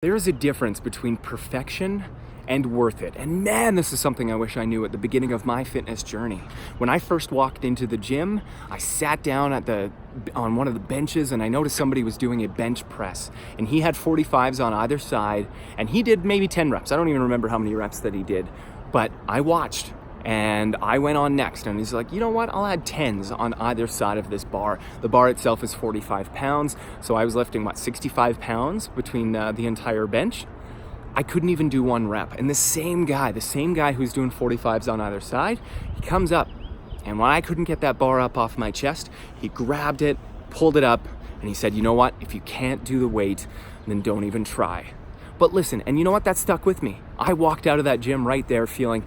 There is a difference between perfection and worth it. And man, this is something I wish I knew at the beginning of my fitness journey. When I first walked into the gym, I sat down on one of the benches and I noticed somebody was doing a bench press. And he had 45s on either side and he did maybe 10 reps. I don't even remember how many reps that he did, but I watched. And I went on next and he's like, you know what, I'll add 10s on either side of this bar. The bar itself is 45 pounds. So I was lifting 65 pounds between the entire bench. I couldn't even do one rep. And the same guy who's doing 45s on either side, he comes up. And when I couldn't get that bar up off my chest, he grabbed it, pulled it up, and he said, you know what, if you can't do the weight, then don't even try. But listen, and you know what, that stuck with me. I walked out of that gym right there feeling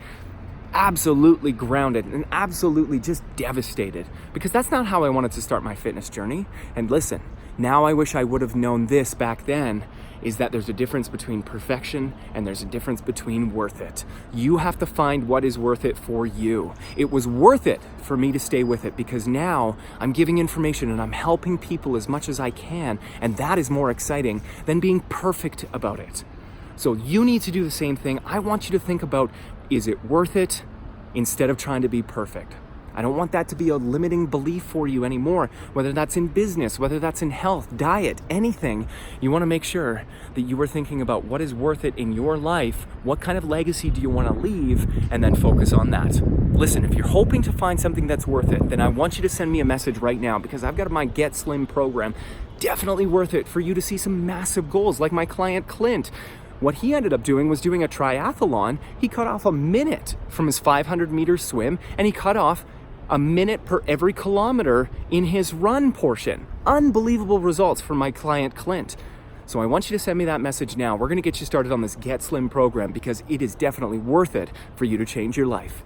absolutely grounded and absolutely just devastated, because that's not how I wanted to start my fitness journey. And listen, now I wish I would have known this back then, is that there's a difference between perfection and there's a difference between worth it. You have to find what is worth it for you. It was worth it for me to stay with it because now I'm giving information and I'm helping people as much as I can, and that is more exciting than being perfect about it. So you need to do the same thing. I want you to think about, is it worth it, instead of trying to be perfect? I don't want that to be a limiting belief for you anymore, whether that's in business, whether that's in health, diet, anything. You want to make sure that you are thinking about what is worth it in your life, what kind of legacy do you want to leave, and then focus on that. Listen, if you're hoping to find something that's worth it, then I want you to send me a message right now, because I've got my Get Slim program. Definitely worth it for you to see some massive goals like my client Clint. What he ended up doing was doing a triathlon. He cut off a minute from his 500-meter swim, and he cut off a minute per every kilometer in his run portion. Unbelievable results for my client Clint. So I want you to send me that message now. We're gonna get you started on this Get Slim program because it is definitely worth it for you to change your life.